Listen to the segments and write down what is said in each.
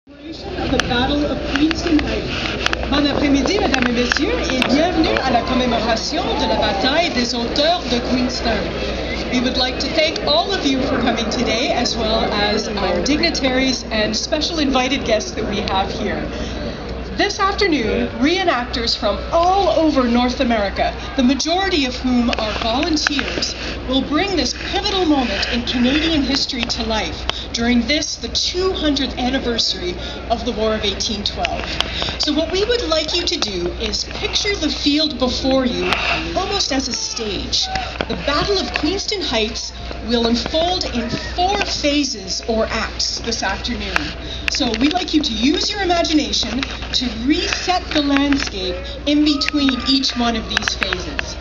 Of the Battle of Queenston Heights. Bon après-midi, mesdames et messieurs, et bienvenue à la commémoration de la bataille des auteurs de Queenston. We would like to thank all of you for coming today, as well as our dignitaries and special invited guests that we have here. This afternoon, reenactors from all over North America, the majority of whom are volunteers, will bring this pivotal moment in Canadian history to life during this, the 200th anniversary of the War of 1812. So what we would like you to do is picture the field before you almost as a stage. The Battle of Queenston Heights will unfold in 4 phases or acts this afternoon. So we'd like you to use your imagination to reset the landscape in between each one of these phases.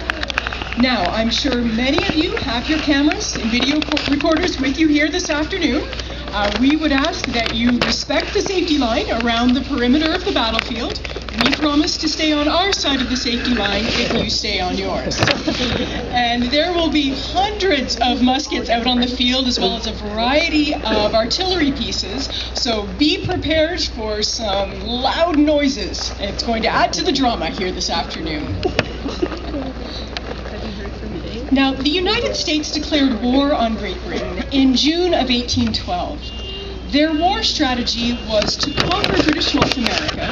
Now, I'm sure many of you have your cameras and video recorders with you here this afternoon. We would ask that you respect the safety line around the perimeter of the battlefield. We promise to stay on our side of the safety line if you stay on yours. And there will be hundreds of muskets out on the field, as well as a variety of artillery pieces. So be prepared for some loud noises. It's going to add to the drama here this afternoon. Now, the United States declared war on Great Britain in June of 1812. Their war strategy was to conquer British North America,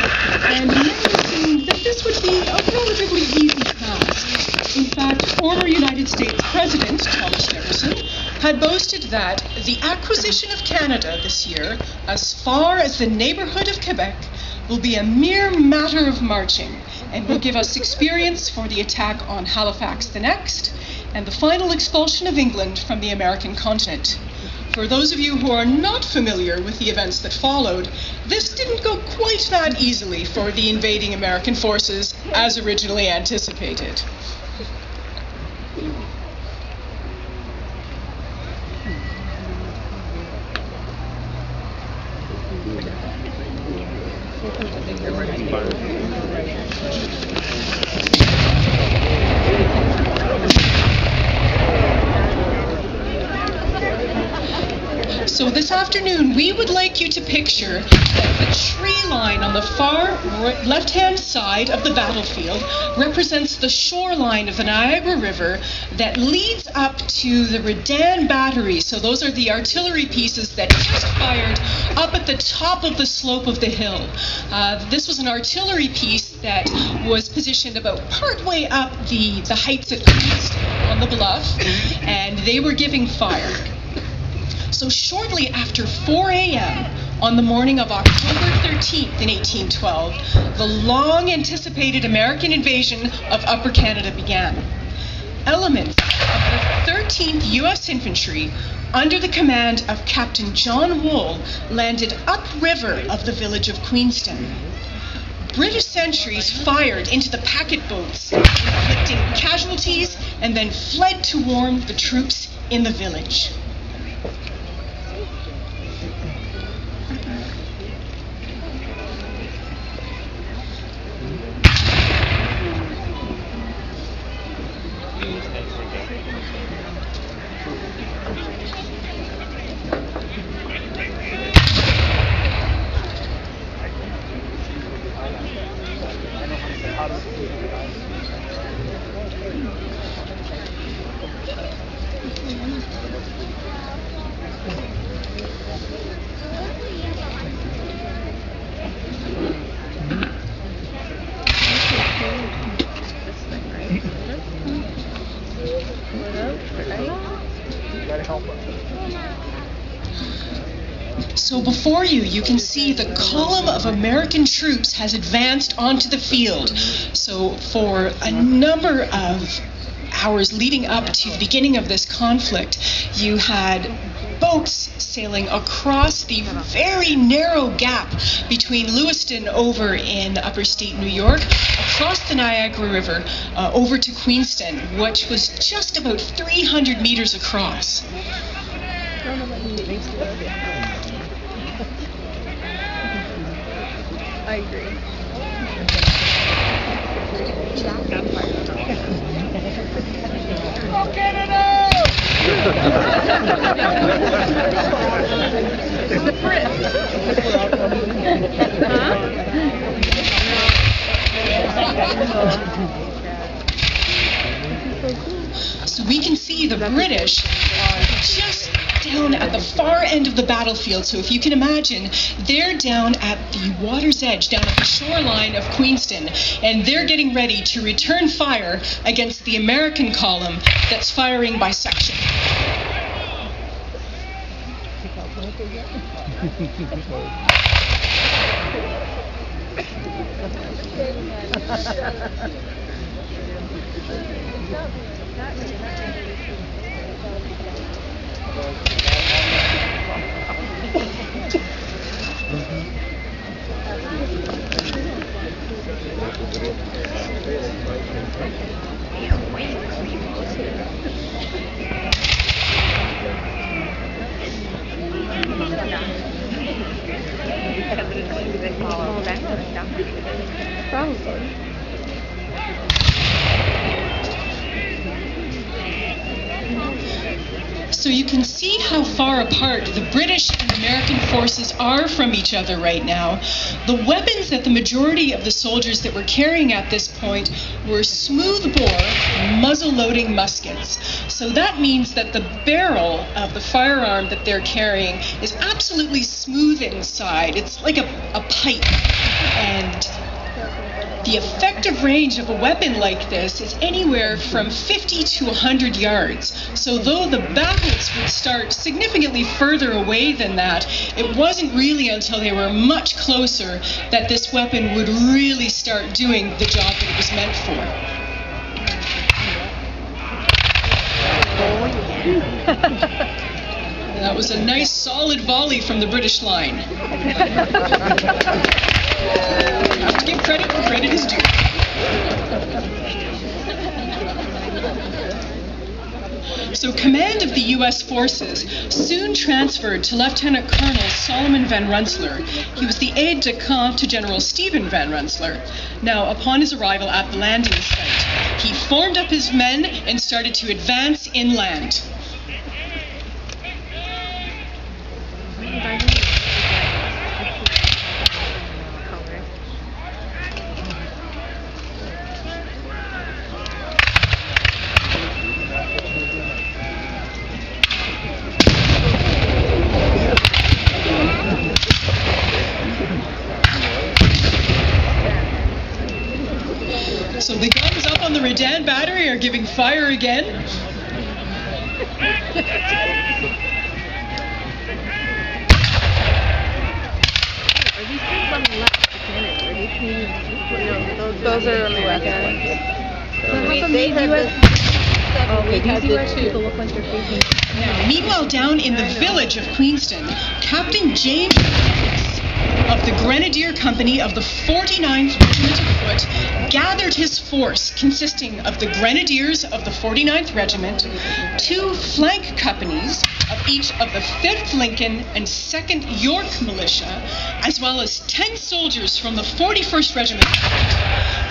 and many assumed that this would be a relatively easy task. In fact, former United States President Thomas Jefferson had boasted that the acquisition of Canada this year, as far as the neighborhood of Quebec, will be a mere matter of marching, and will give us experience for the attack on Halifax the next, and the final expulsion of England from the American continent. For those of you who are not familiar with the events that followed, this didn't go quite that easily for the invading American forces as originally anticipated. So this afternoon, we would like you to picture that the tree line on the far left-hand side of the battlefield represents the shoreline of the Niagara River that leads up to the Redan batteries. So those are the artillery pieces that just fired up at the top of the slope of the hill. This was an artillery piece that was positioned about partway up the heights at Queenston on the bluff, and they were giving fire. So shortly after 4 a.m. on the morning of October 13th in 1812, the long-anticipated American invasion of Upper Canada began. Elements of the 13th U.S. Infantry, under the command of Captain John Wool, landed upriver of the village of Queenston. British sentries fired into the packet boats, inflicting casualties, and then fled to warn the troops in the village. So before you can see the column of American troops has advanced onto the field. So for a number of hours leading up to the beginning of this conflict, you had boats sailing across the very narrow gap between Lewiston over in upper state New York, across the Niagara River, over to Queenston, which was just about 300 meters across. I agree. Go Canada! The print. So we can see the British are just down at the far end of the battlefield. So if you can imagine, they're down at the water's edge, down at the shoreline of Queenston, and they're getting ready to return fire against the American column that's firing by section. So you can see how far apart the British and American forces are from each other right now. The weapons that the majority of the soldiers that were carrying at this point were smooth-bore, muzzle-loading muskets. So that means that the barrel of the firearm that they're carrying is absolutely smooth inside. It's like a pipe. And the effective range of a weapon like this is anywhere from 50 to 100 yards. So though the battles would start significantly further away than that, it wasn't really until they were much closer that this weapon would really start doing the job that it was meant for. That was a nice solid volley from the British line. I have to give credit where credit is due. So command of the U.S. forces soon transferred to Lieutenant Colonel Solomon Van Rensselaer. He was the aide-de-camp to General Stephen Van Rensselaer. Now, upon his arrival at the landing site, he formed up his men and started to advance inland. So the guns up on the Redan battery are giving fire again. Are these things on the left cannon? Are these Canadian? Those are American. So how come these US? Oh wait, these US people look like they're facing. Now, meanwhile, down in the village of Queenston, Captain James of the Grenadier Company of the 49th Regiment of Foot gathered his force consisting of the Grenadiers of the 49th Regiment, 2 flank companies of each of the 5th Lincoln and 2nd York Militia, as well as 10 soldiers from the 41st Regiment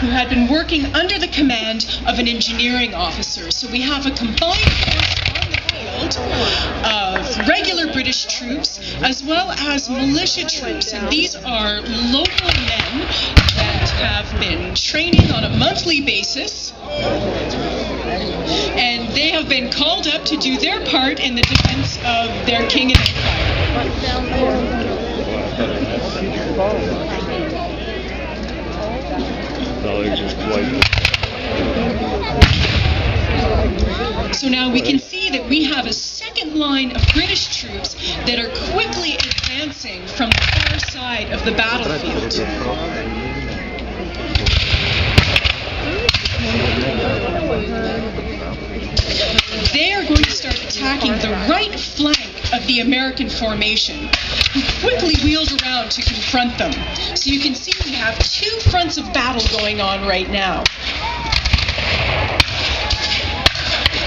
who had been working under the command of an engineering officer. So we have a combined force on the field of regular British troops as well as militia troops, and these are local men that have been training on a monthly basis, and they have been called up to do their part in the defense of their king and empire. So now we can see that we have a second line of British troops that are quickly advancing from the far side of the battlefield. They are going to start attacking the right flank of the American formation, who quickly wheeled around to confront them. So you can see we have 2 fronts of battle going on right now.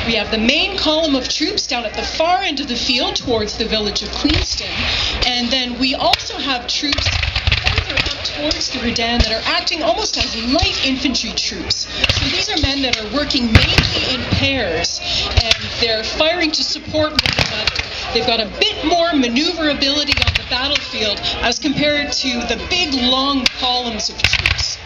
We have the main column of troops down at the far end of the field towards the village of Queenston, and then we also have troops further up towards the Redan that are acting almost as light infantry troops. So these are men that are working mainly in pairs, and they're firing to support one another. They've got a bit more maneuverability on the battlefield as compared to the big, long columns of troops.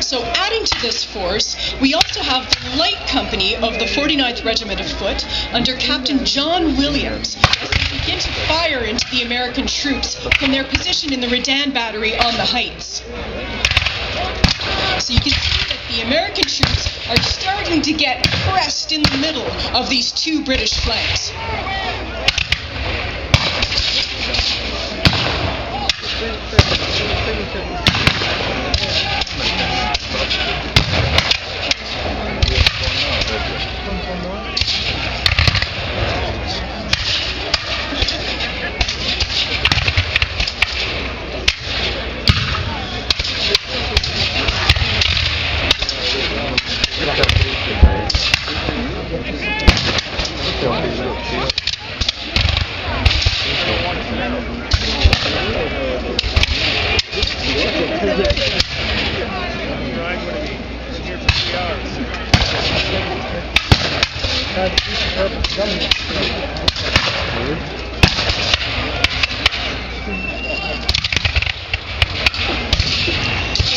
So adding to this force, we also have the light company of the 49th Regiment of Foot under Captain John Williams as they begin to fire into the American troops from their position in the Redan Battery on the heights. So you can see that the American troops are starting to get pressed in the middle of these two British flanks.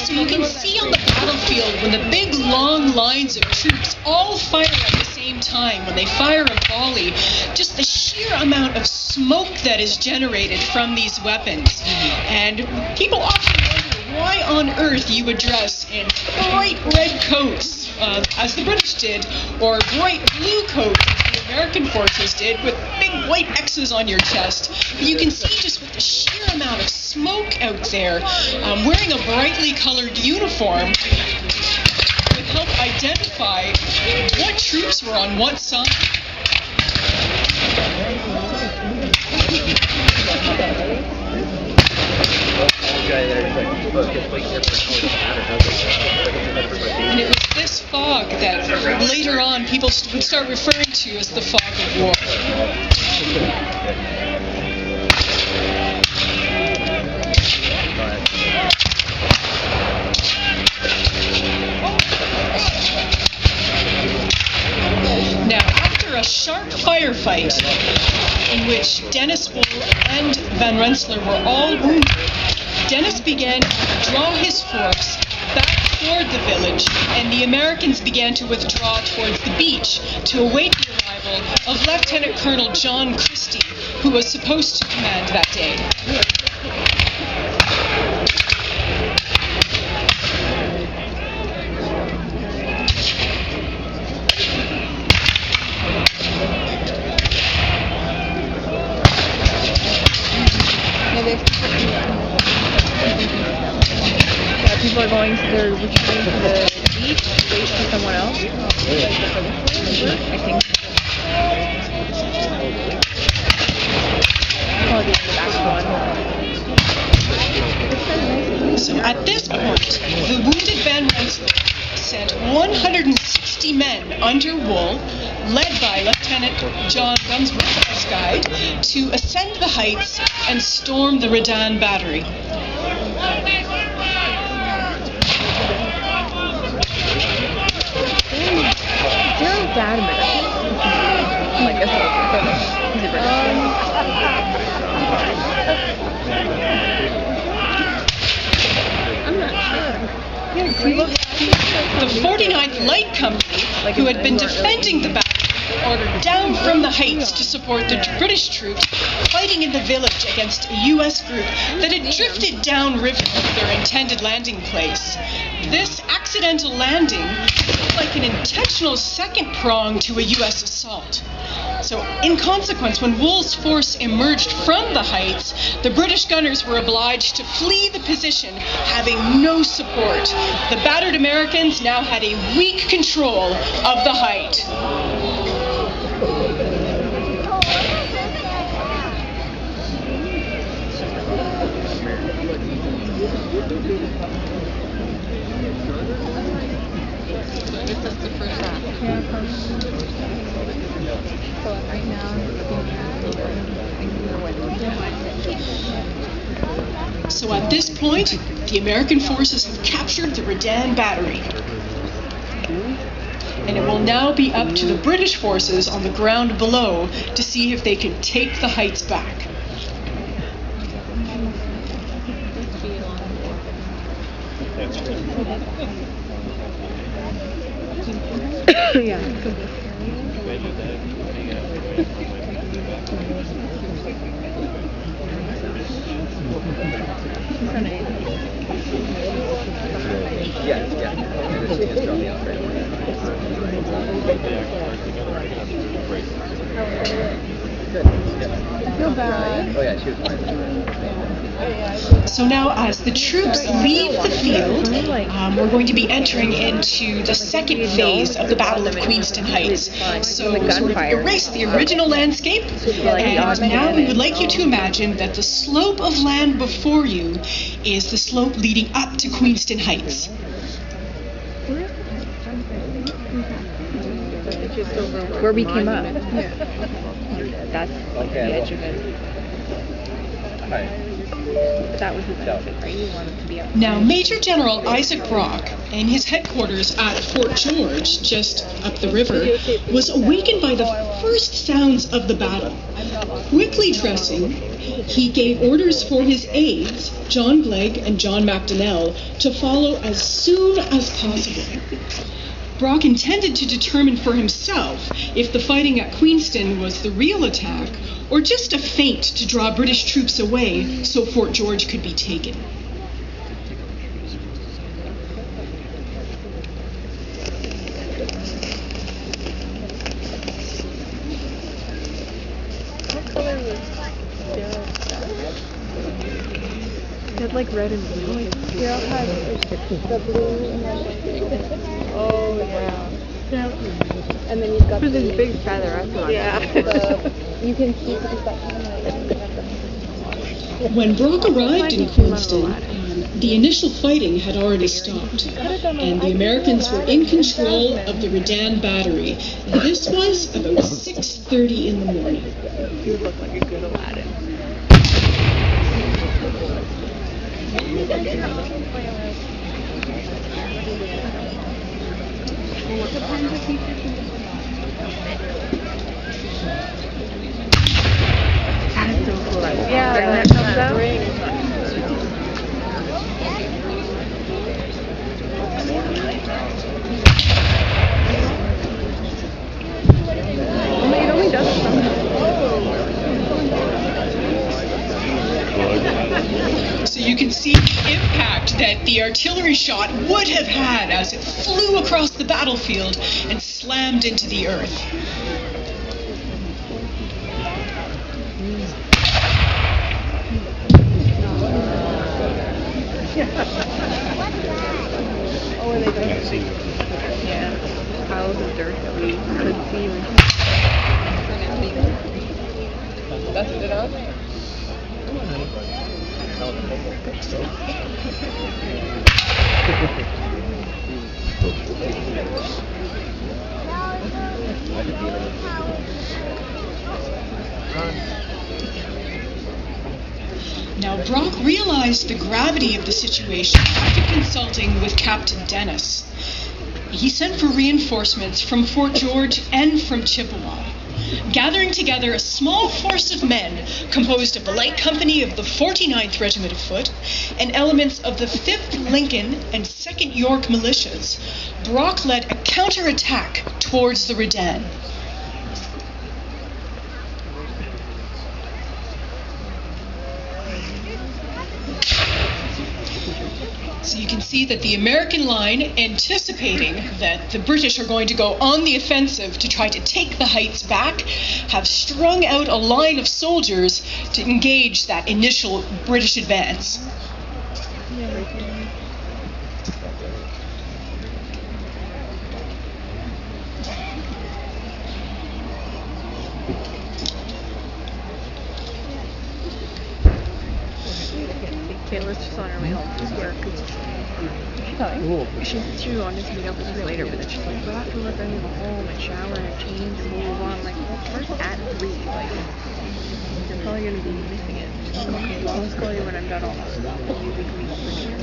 So you can see on the battlefield when the big long lines of troops all fire at the same time, when they fire a volley, just the sheer amount of smoke that is generated from these weapons. And people often wonder why on earth you would dress in bright red coats, as the British did, or bright blue coats, as the American forces did, with big white X's on your chest. But you can see just with the sheer amount of smoke out there, wearing a brightly colored uniform would help identify what troops were on what side. And it was this fog that later on people would start referring to as the fog of war. Now, after a sharp firefight in which Dennis Wool and Van Rensselaer were all wounded, Dennis began to draw his force back toward the village, and the Americans began to withdraw towards the beach to await the arrival of Lieutenant Colonel John Christie, who was supposed to command that day. People are going to the retreating to the beach to wait for someone else. I think. So at this point, the wounded Van Rensselaer sent 160 men under Wool, led by Lieutenant John Gunsworth as guide, to ascend the heights and storm the Redan Battery. They're adamant. I guess is it I'm not sure. The 49th Light Company, who had been defending the battery, ordered down from the heights to support the British troops fighting in the village against a U.S. group that had drifted downriver from their intended landing place. This accidental landing looked like an intentional second prong to a U.S. assault. So, in consequence, when Wool's force emerged from the heights, the British gunners were obliged to flee the position, having no support. The battered Americans now had a weak control of the height. This is the first half. So right now, So at this point, the American forces have captured the Redan Battery. and it will now be up to the British forces on the ground below to see if they can take the heights back. Yeah. I feel bad. Oh yeah, she was fine. So now, as the troops leave the field, we're going to be entering into the second phase of the Battle of Queenston Heights. So sort of erase the original landscape, and now we would like you to imagine that the slope of land before you is the slope leading up to Queenston Heights. Where we came up. That's like the edge of it. That was his outfit, right? He wanted to be up. Now, Major General Isaac Brock and his headquarters at Fort George, just up the river, was awakened by the first sounds of the battle. Quickly dressing, he gave orders for his aides, John Glegg and John MacDonnell, to follow as soon as possible. Brock intended to determine for himself if the fighting at Queenston was the real attack or just a feint to draw British troops away so Fort George could be taken. What color was it had like red and blue. Daryl had the blue and then oh yeah. And then you've got With this big feather, I thought. Yeah. You can see When Brock arrived in Queenston, the initial fighting had already stopped, and the Americans were in control of the Redan Battery. This was about 6:30 in the morning. He would look like a good Aladdin. That's so cool. Yeah, that comes out. It only does it sometimes. So you can see the impact that the artillery shot would have had as it flew across the battlefield and slammed into the earth. Oh, and they don't see. Yeah, piles of dirt that we couldn't see. That's it up? Now, Brock realized the gravity of the situation after consulting with Captain Dennis. He sent for reinforcements from Fort George and from Chippewa, gathering together a small force of men composed of the light company of the 49th Regiment of Foot and elements of the 5th Lincoln and 2nd York militias. Brock led a counterattack towards the Redan. So you can see that the American line, anticipating that the British are going to go on the offensive to try to take the heights back, have strung out a line of soldiers to engage that initial British advance. Okay, let's just on our way home from work. She wanted to meet up with her later, but then she's like, but after work I need to go home and shower and change and blah blah blah. I'm like, well, first at 3, like, you're probably gonna be missing it. Okay, well, let's call you when I'm done all that stuff. You can meet up with me.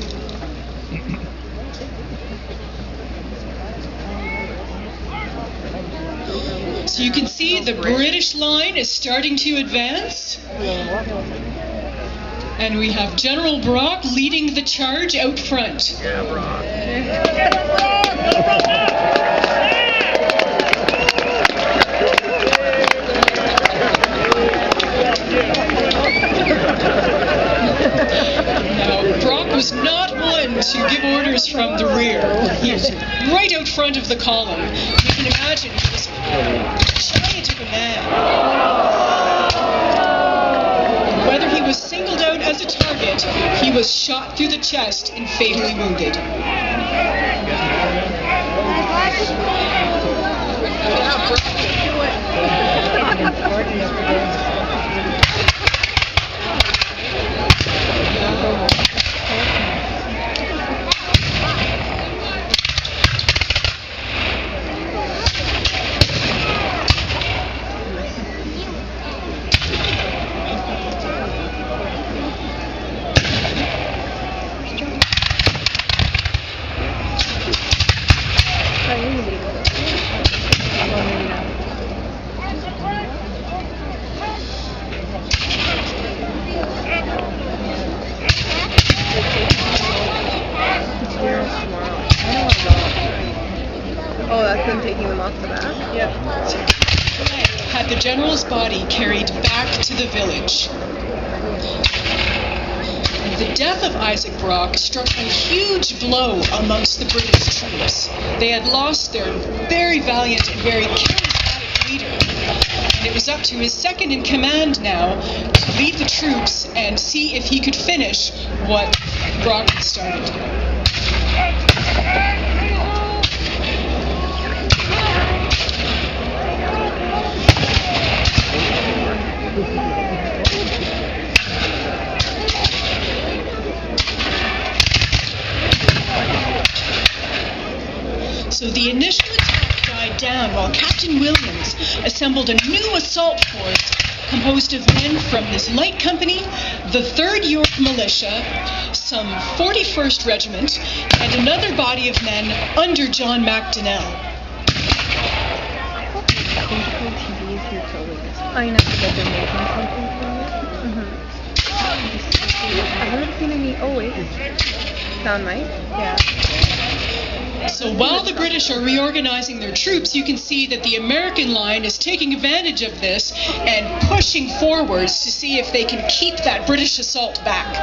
So you can see the British line is starting to advance. And we have General Brock leading the charge out front. Yeah, Brock. Now, Brock was not one to give orders from the rear. He was right out front of the column. You can imagine he was giant of a man. Whether he was singled out as a target, he was shot through the chest and fatally wounded. Oh, that's them taking them off the back? Yep. Had the general's body carried back to the village. The death of Isaac Brock struck a huge blow amongst the British troops. They had lost their very valiant and very charismatic leader. And it was up to his second in command now to lead the troops and see if he could finish what Brock had started. So the initial attack died down while Captain Williams assembled a new assault force composed of men from this light company, the 3rd York Militia, some 41st Regiment, and another body of men under John Macdonnell. I know that they're making something from it. I haven't seen any. Oh, wait. Sound mic? Yeah. So while the British are reorganizing their troops, you can see that the American line is taking advantage of this and pushing forwards to see if they can keep that British assault back.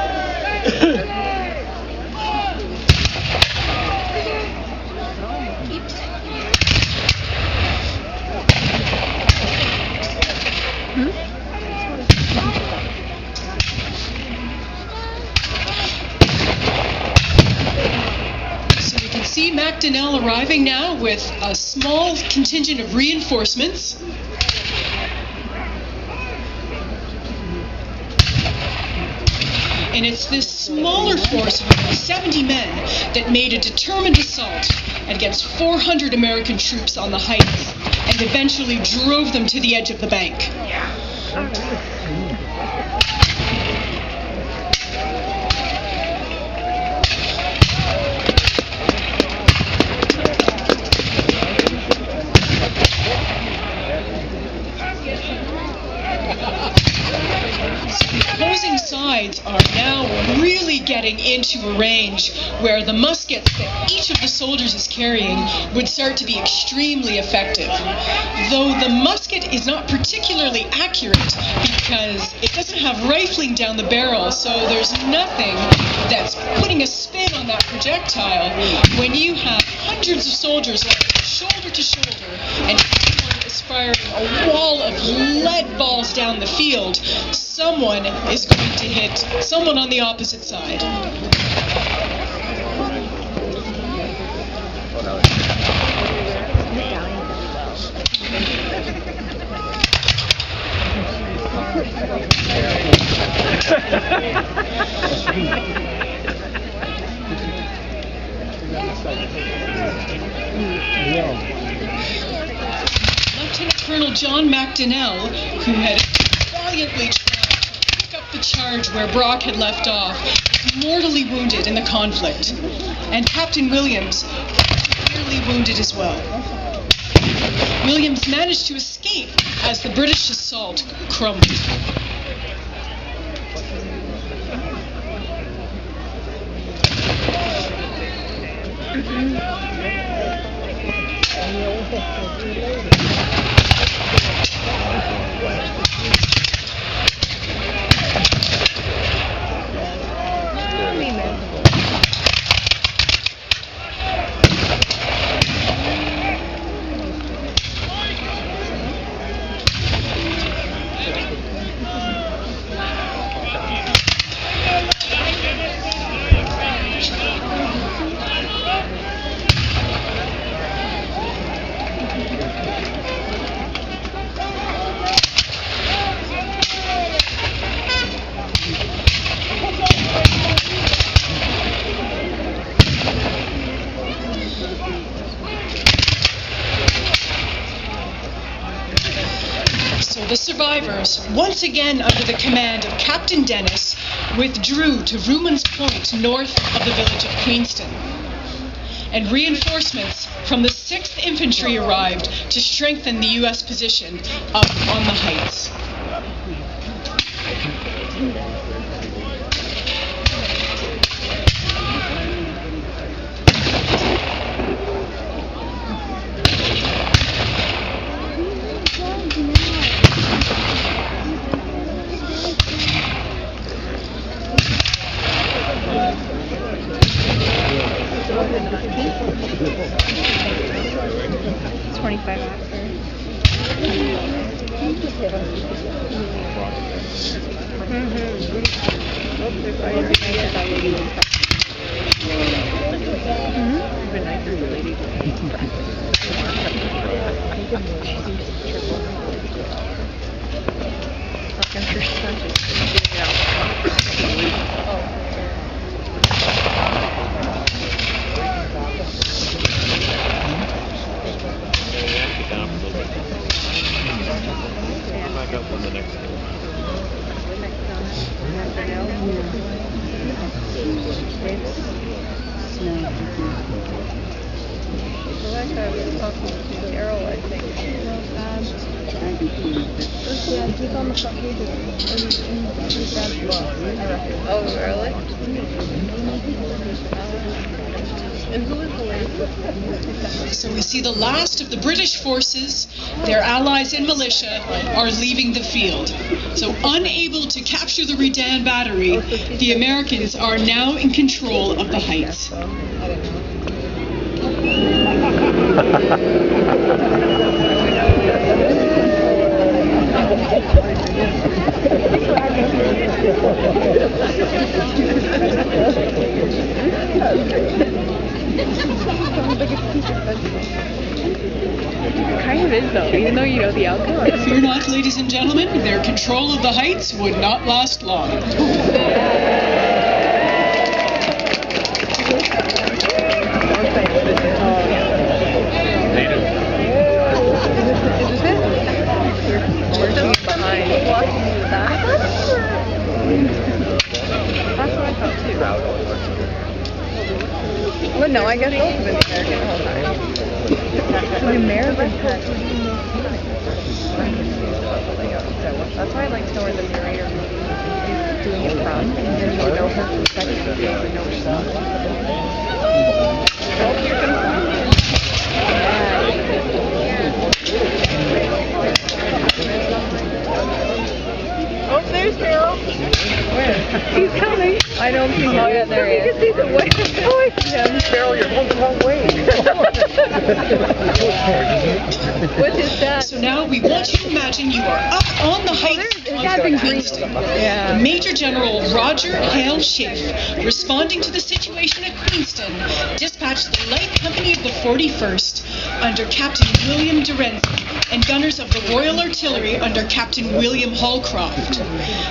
See Macdonnell arriving now with a small contingent of reinforcements. And it's this smaller force of about 70 men that made a determined assault against 400 American troops on the heights and eventually drove them to the edge of the bank. Opposing sides are now really getting into a range where the muskets that each of the soldiers is carrying would start to be extremely effective. Though the musket is not particularly accurate because it doesn't have rifling down the barrel, so there's nothing that's putting a spin on that projectile when you have hundreds of soldiers like shoulder to shoulder and is firing a wall of lead balls down the field. Someone is going to hit someone on the opposite side. Lieutenant Colonel John Macdonnell, who had valiantly tried to pick up the charge where Brock had left off, was mortally wounded in the conflict, and Captain Williams was severely wounded as well. Williams managed to escape as the British assault crumbled. The survivors, once again under the command of Captain Dennis, withdrew to Ruman's Point north of the village of Queenston. And reinforcements from the 6th Infantry arrived to strengthen the U.S. position up on the heights. Oh, really? So we see the last of the British forces, their allies in militia, are leaving the field. So unable to capture the Redan battery, the Americans are now in control of the heights. It kind of is, though, even though you know the outcome. Fear not, ladies and gentlemen, their control of the heights would not last long. Well, no, I guess those have been the American the whole time. The American part. That's why I like to know where the narrator is doing it from. And then you know her perspective, you know yourself. Oh, here comes Oh, there's Daryl. Where? He's coming. I don't see him. Oh, yeah, there he is. You can see the way. Oh, I see him. Daryl, you're going the wrong way. What is that? So now we want you to imagine you are up on the heights of Queenston. Yeah. Major General Roger Hale Schaeff, responding to the situation at Queenston, dispatched the light company of the 41st under Captain William Dorenzi and gunners of the Royal Artillery under Captain William Holcroft.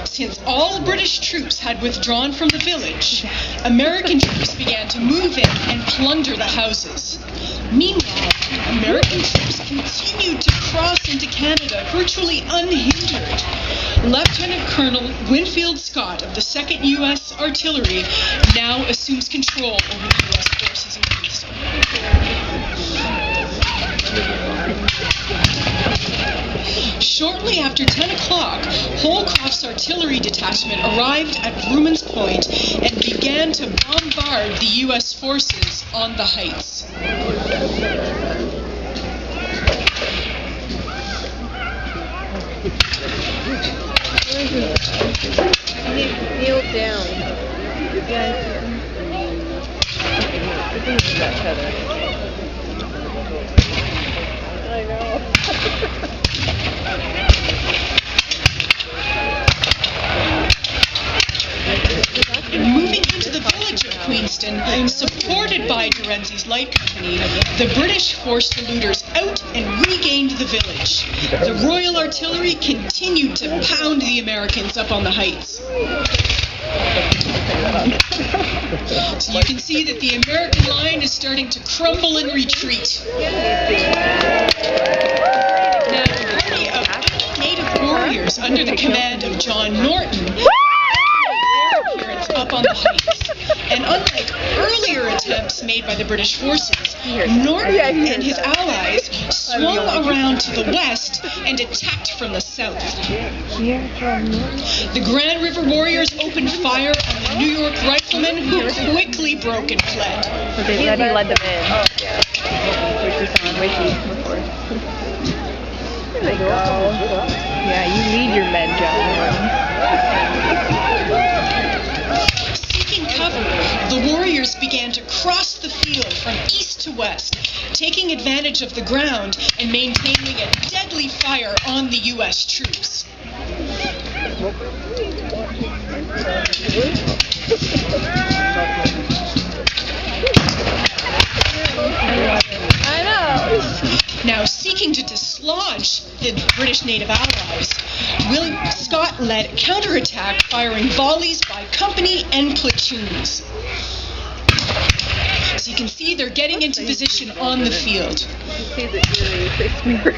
Since all British troops had withdrawn from the village, American troops began to move in and plunder the houses. Meanwhile, American troops continued to cross into Canada virtually unhindered. Lieutenant Colonel Winfield Scott of the 2nd U.S. Artillery now assumes control over the U.S. forces in Queenston. Shortly after 10 o'clock, Holcroft's artillery detachment arrived at Vrooman's Point and began to bombard the U.S. forces on the heights. Kneel down. I know. Moving into the village of Queenston, supported by Terenzi's Light Company, the British forced the looters out and regained the village. The Royal Artillery continued to pound the Americans up on the heights. So you can see that the American line is starting to crumble and retreat. Now, a party of native warriors under the command of John Norton made their appearance up on the heights. And unlike earlier attempts made by the British forces, Norton and his allies swung around to the west and attacked from the south. The Grand River warriors opened fire on the New York riflemen, who quickly broke and fled. So they said he led them in. Oh, yeah. Which is on Wiki before. There they go. Yeah, you lead your men, John. Seeking cover, the warriors began to cross the field from east to west, taking advantage of the ground and maintaining a deadly fire on the U.S. troops. I know. Now, seeking to dislodge the British native allies, William Scott led a counterattack, firing volleys by company and platoons. So you can see they're getting into position on the field. You see the eerie face mirror.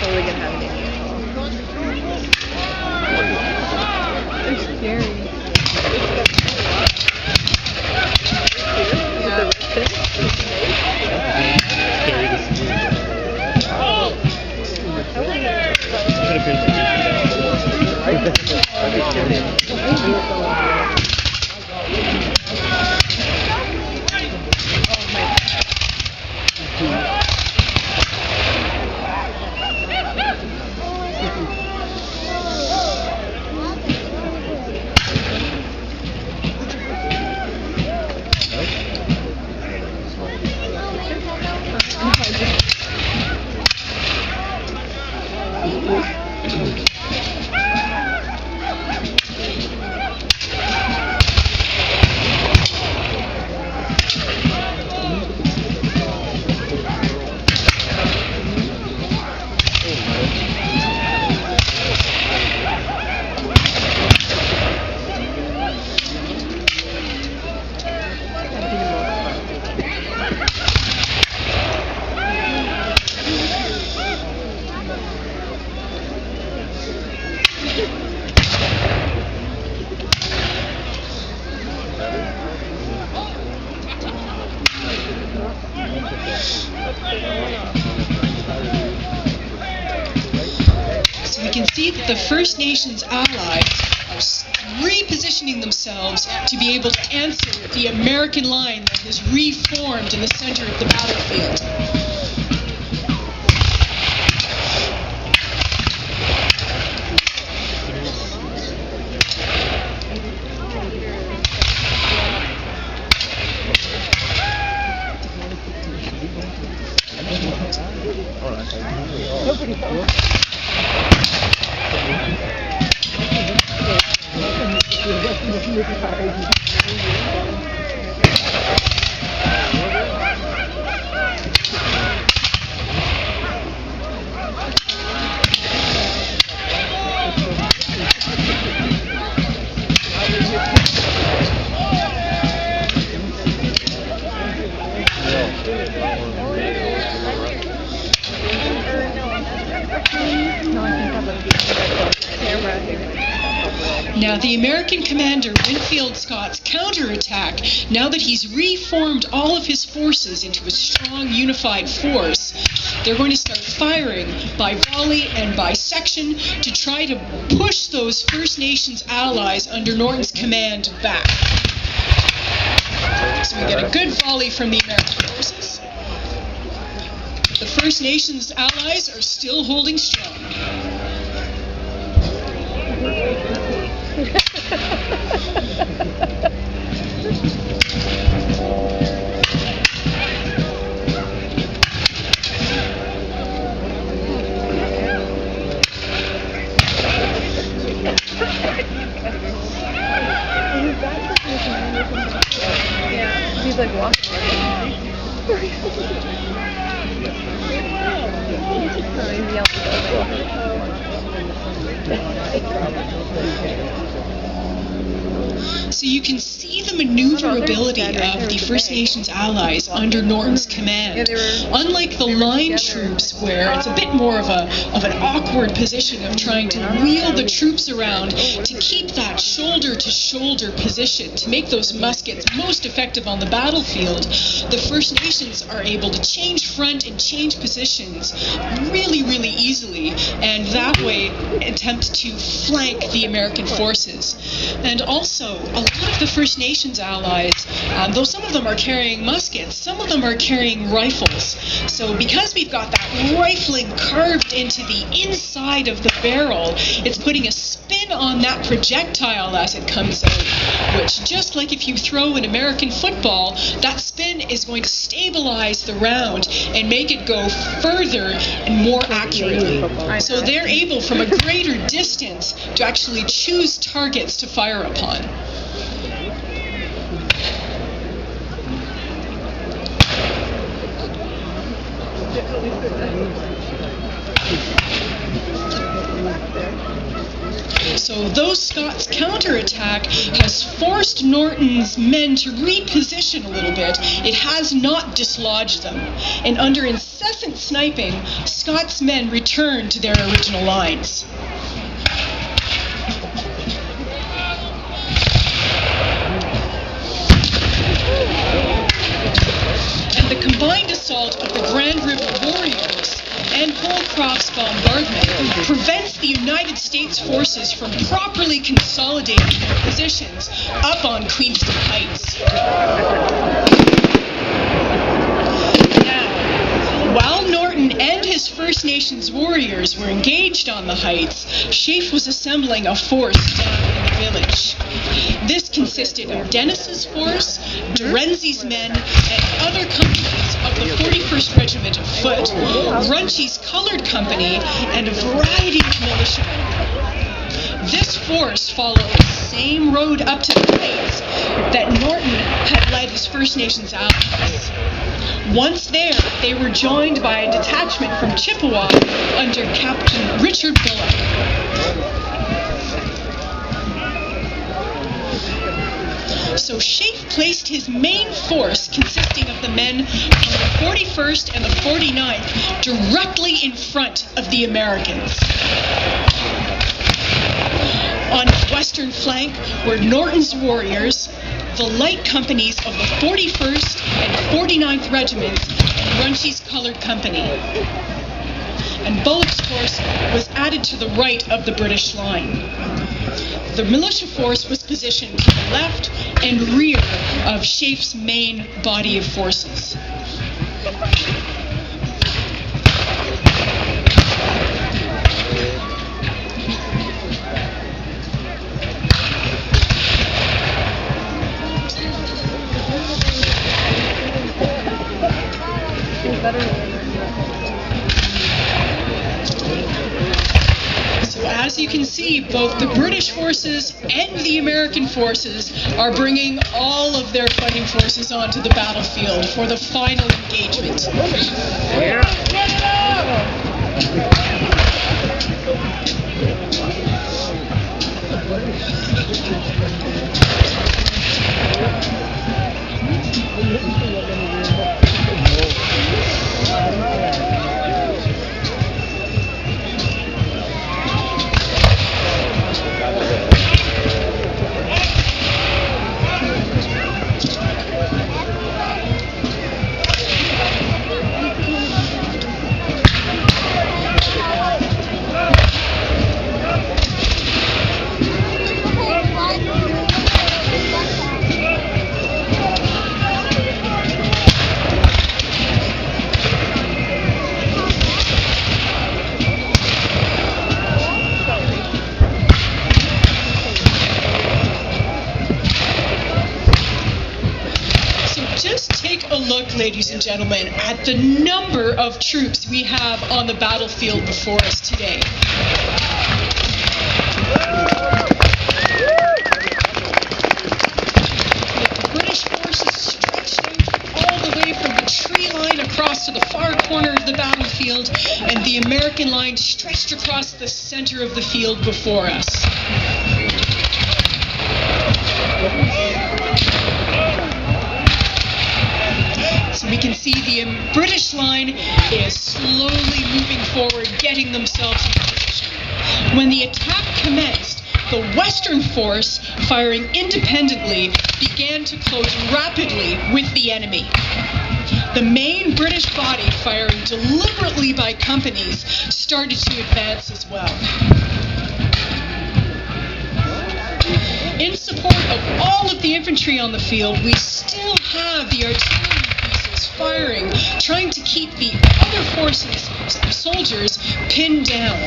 Totally gonna have it in here. They're scary. So we can see that the First Nations allies are repositioning themselves to be able to answer the American line that has reformed in the center of the battlefield. Now, the American commander, Winfield Scott's counterattack, now that he's reformed all of his forces into a strong, unified force, they're going to start firing by volley and by section to try to push those First Nations allies under Norton's command back. So we get a good volley from the American forces. The First Nations allies are still holding strong. Yeah, he's like walking. So you can see the maneuverability of the First Nations allies under Norton's command. Unlike the line troops, where it's a bit more of an awkward position of trying to wheel the troops around to keep that shoulder-to-shoulder position, to make those muskets most effective on the battlefield, the First Nations are able to change front and change positions really, really easily, and that way attempt to flank the American forces. And also, a lot of the First Nations allies, though some of them are carrying muskets, some of them are carrying rifles. So because we've got that rifling carved into the inside of the barrel, it's putting a spin on that projectile as it comes out, which, just like if you throw an American football, that spin is going to stabilize the round and make it go further and more accurately. So they're able, from a greater distance, to actually choose targets to fire upon. So though Scott's counterattack has forced Norton's men to reposition a little bit, it has not dislodged them. And under incessant sniping, Scott's men return to their original lines. And the combined assault of the Grand River Warriors and Holcroft's bombardment prevents the United States forces from properly consolidating their positions up on Queenston Heights. Now, while Norton and his First Nations warriors were engaged on the heights, Sheaffe was assembling a force down in the village. This consisted of Dennis's force, Terenzi's men, and other companies of the 41st Regiment of Foot, Runchy's Colored Company, and a variety of militiamen. This force followed the same road up to the heights that Norton had led his First Nations allies. Once there, they were joined by a detachment from Chippewa under Captain Richard Bullock. So Sheaffe placed his main force, consisting of the men from the 41st and the 49th, directly in front of the Americans. On his western flank were Norton's warriors, the light companies of the 41st and 49th Regiments, and Runchy's Colored Company. And Bullock's force was added to the right of the British line. The militia force was positioned to the left and rear of Sheaffe's main body of forces. So as you can see, both the British forces and the American forces are bringing all of their fighting forces onto the battlefield for the final engagement. Take a look, ladies and gentlemen, at the number of troops we have on the battlefield before us today. The British forces stretched out all the way from the tree line across to the far corner of the battlefield, and the American line stretched across the center of the field before us. So we can see the British line is slowly moving forward, getting themselves in position. When the attack commenced, the Western force, firing independently, began to close rapidly with the enemy. The main British body, firing deliberately by companies, started to advance as well. In support of all of the infantry on the field, we still have the artillery pieces firing, trying to keep the other forces, soldiers, pinned down.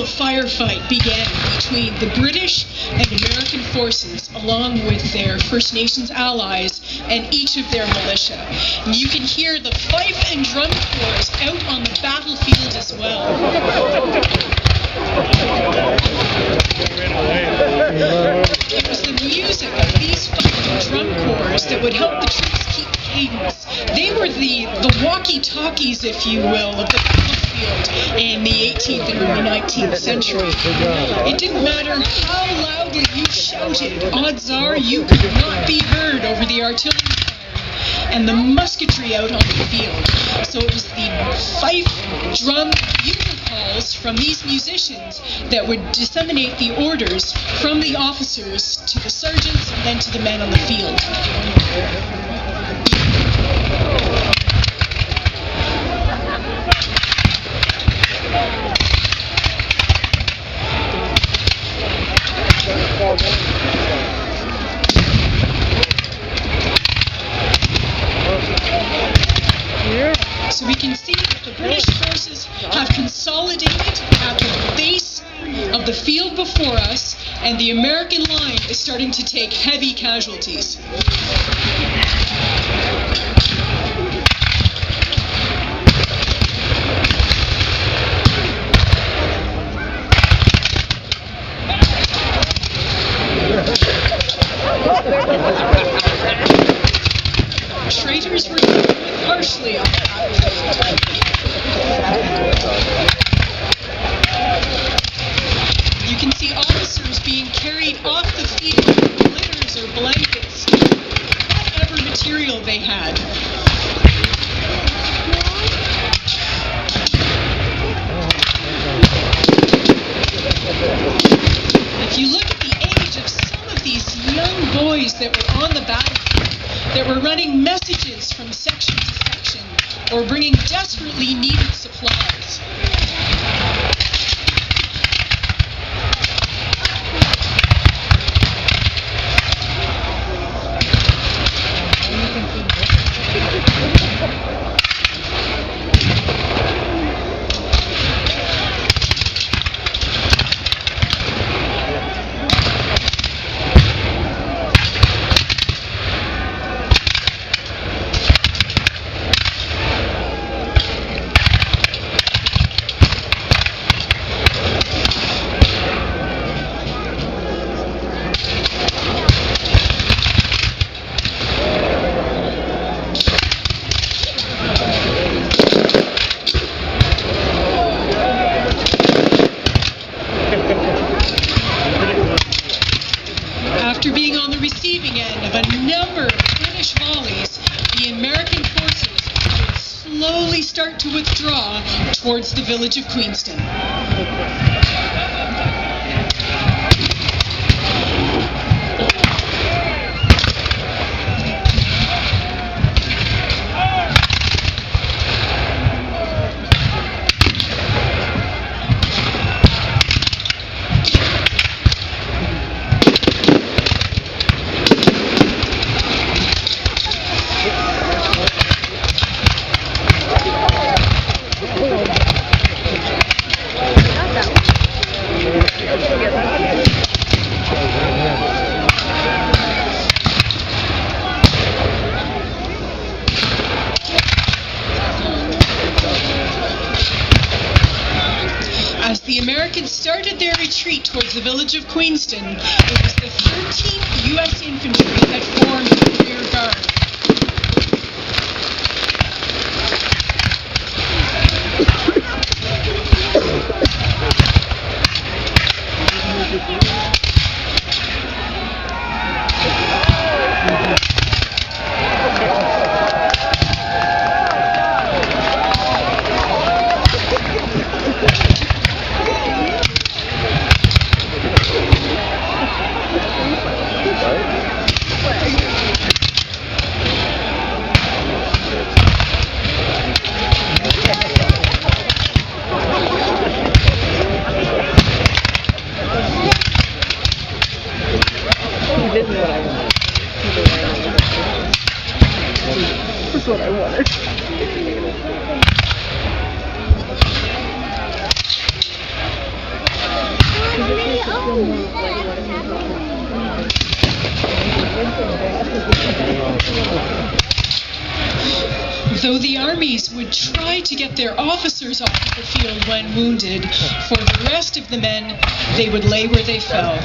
Firefight began between the British and American forces, along with their First Nations allies and each of their militia. And you can hear the fife and drum corps out on the battlefield as well. It was the music of these fife and drum corps that would help the troops keep cadence. They were the walkie-talkies, if you will, of the battlefield in the 18th and early 19th century. It didn't matter how loudly you shouted, odds are you could not be heard over the artillery fire and the musketry out on the field. So it was the fife, drum, bugle calls from these musicians that would disseminate the orders from the officers to the sergeants and then to the men on the field. So we can see that the British forces have consolidated at the base of the field before us, and the American line is starting to take heavy casualties. Traitors were dealt with harshly on the battlefield. You can see officers being carried off the field with litters or blankets, whatever material they had. If you look at the age of some of these young boys that were on the battlefield, that were running messages from section to section, or bringing desperately needed supplies. After being on the receiving end of a number of British volleys, the American forces would slowly start to withdraw towards the village of Queenston. As the Americans started their retreat towards the village of Queenston, it was the 13th U.S. Infantry that formed the rear guard. That's what I wanted. Though the armies would try to get their officers off the field when wounded, for the rest of the men, they would lay where they fell.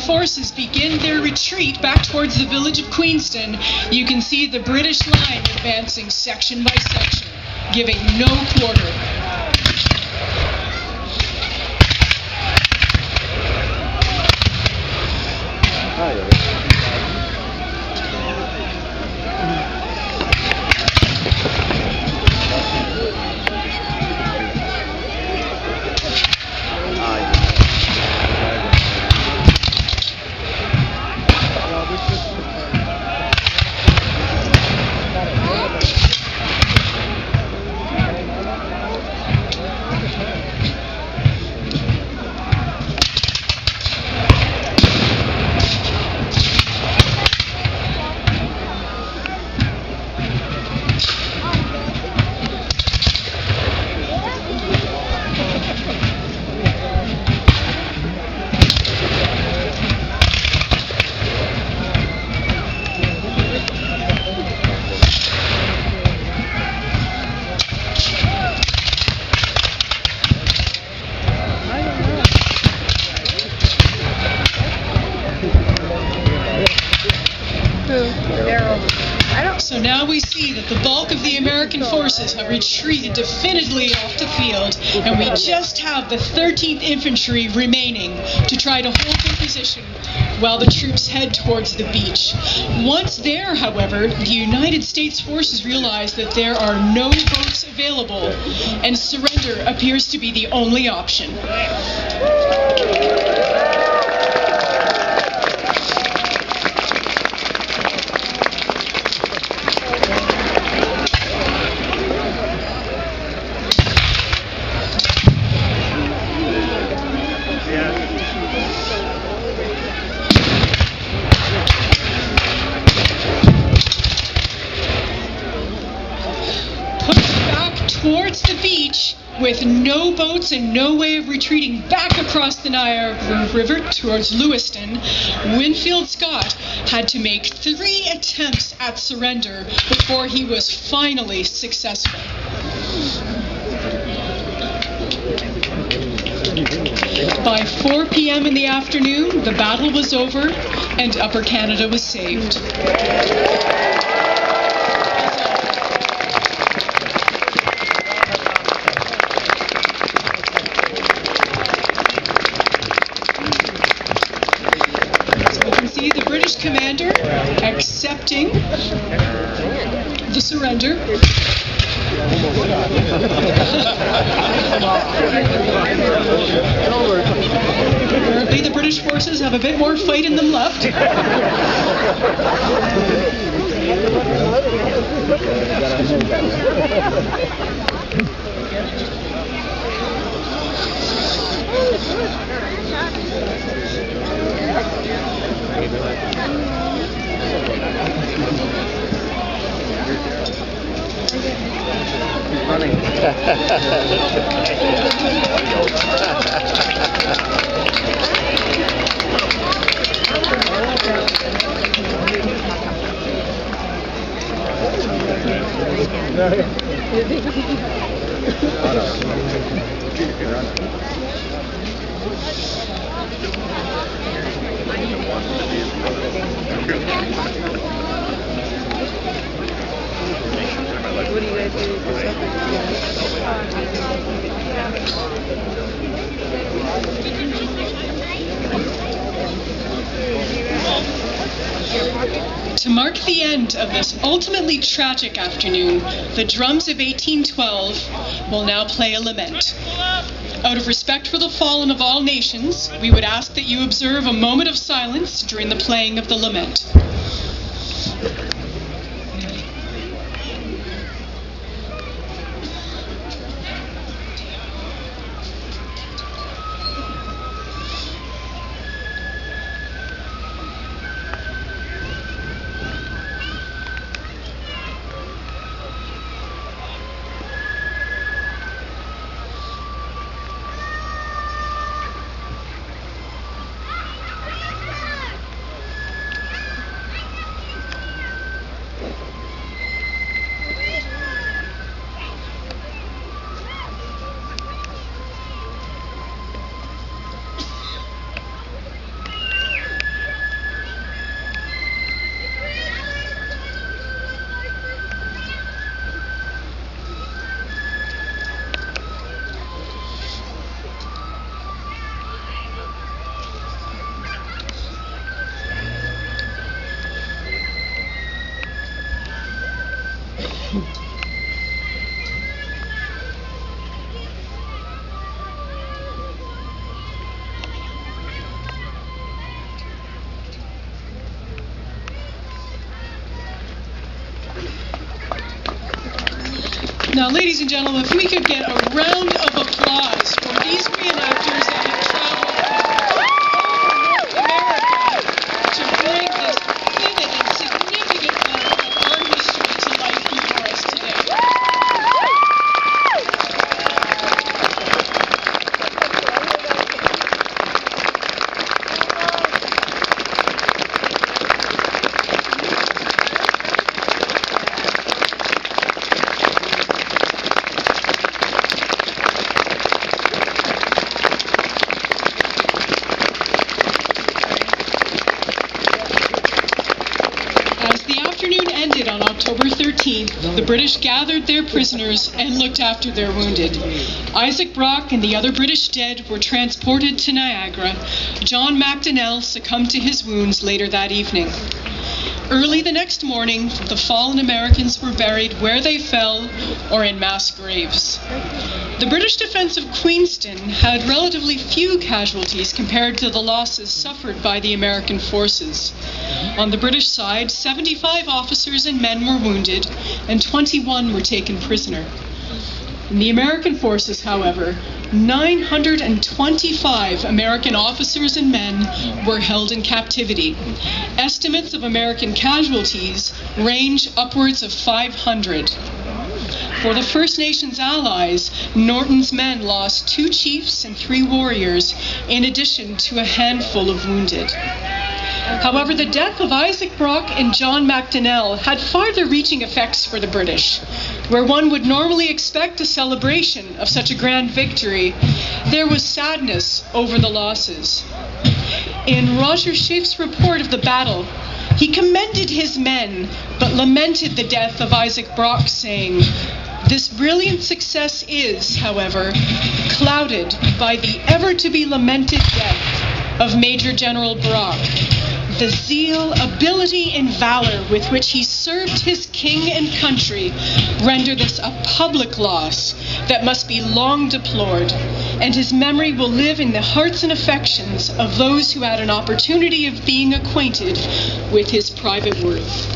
Forces begin their retreat back towards the village of Queenston, you can see the British line advancing section by section, giving no quarter. So now we see that the bulk of the American forces have retreated definitively off the field, and we just have the 13th Infantry remaining to try to hold their position while the troops head towards the beach. Once there, however, the United States forces realize that there are no boats available, and surrender appears to be the only option. Towards the beach, With no boats and no way of retreating back across the Niagara River towards Lewiston, Winfield Scott had to make 3 attempts at surrender before he was finally successful. By 4 p.m. in the afternoon, the battle was over and Upper Canada was saved. Commander accepting the surrender. Apparently the British forces have a bit more fight in them left. What do you guys do? To mark the end of this ultimately tragic afternoon, the drums of 1812 will now play a lament. Out of respect for the fallen of all nations, we would ask that you observe a moment of silence during the playing of the lament. Now, ladies and gentlemen, if we could get a round of applause for these reenactors that have traveled all over North America to bring this vivid and significant part of our history to life before us today. On October 13th, the British gathered their prisoners and looked after their wounded. Isaac Brock and the other British dead were transported to Niagara. John Macdonnell succumbed to his wounds later that evening. Early the next morning, the fallen Americans were buried where they fell or in mass graves. The British defense of Queenston had relatively few casualties compared to the losses suffered by the American forces. On the British side, 75 officers and men were wounded, and 21 were taken prisoner. In the American forces, however, 925 American officers and men were held in captivity. Estimates of American casualties range upwards of 500. For the First Nations allies, Norton's men lost 2 chiefs and 3 warriors, in addition to a handful of wounded. However, the death of Isaac Brock and John MacDonnell had farther-reaching effects for the British. Where one would normally expect a celebration of such a grand victory, there was sadness over the losses. In Roger Schaef's report of the battle, he commended his men, but lamented the death of Isaac Brock, saying, "This brilliant success is, however, clouded by the ever-to-be-lamented death of Major General Brock. The zeal, ability, and valor with which he served his king and country render this a public loss that must be long deplored, and his memory will live in the hearts and affections of those who had an opportunity of being acquainted with his private worth."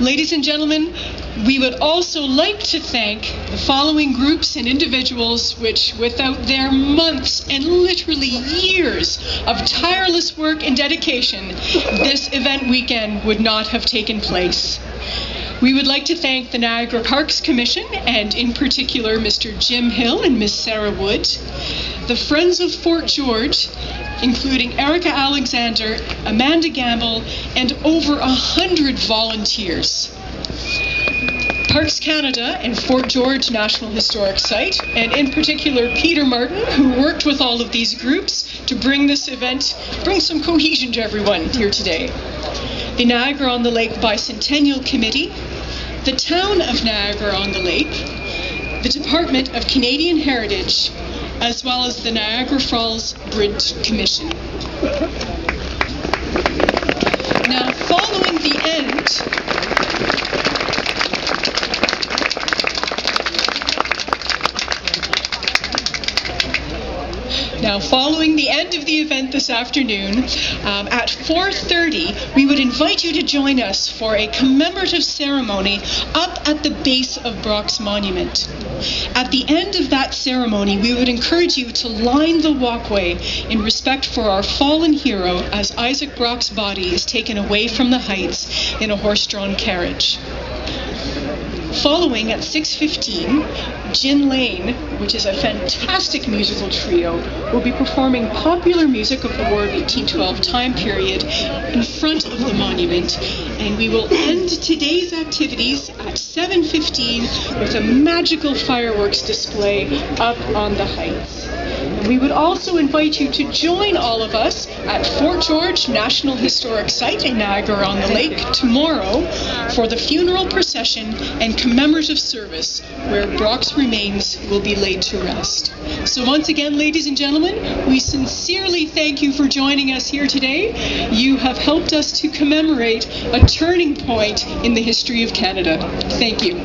Ladies and gentlemen, we would also like to thank the following groups and individuals which, without their months and literally years of tireless work and dedication, this event weekend would not have taken place. We would like to thank the Niagara Parks Commission, and in particular Mr. Jim Hill and Miss Sarah Wood, the Friends of Fort George, including Erica Alexander, Amanda Gamble, and over 100 volunteers. Parks Canada and Fort George National Historic Site, and in particular Peter Martin, who worked with all of these groups to bring this event, bring some cohesion to everyone here today. The Niagara-on-the-Lake Bicentennial Committee, the Town of Niagara-on-the-Lake, the Department of Canadian Heritage, as well as the Niagara Falls Bridge Commission. Now, following the end of the event this afternoon, at 4:30, we would invite you to join us for a commemorative ceremony up at the base of Brock's monument. At the end of that ceremony, we would encourage you to line the walkway in respect for our fallen hero as Isaac Brock's body is taken away from the heights in a horse-drawn carriage. Following at 6:15, Gin Lane, which is a fantastic musical trio, will be performing popular music of the War of 1812 time period in front of the monument, and we will end today's activities at 7:15 with a magical fireworks display up on the heights. And we would also invite you to join all of us at Fort George National Historic Site in Niagara-on-the-Lake tomorrow for the funeral procession and commemorative service where Brock's remains will be laid to rest. So once again, ladies and gentlemen, we sincerely thank you for joining us here today. You have helped us to commemorate a turning point in the history of Canada. Thank you.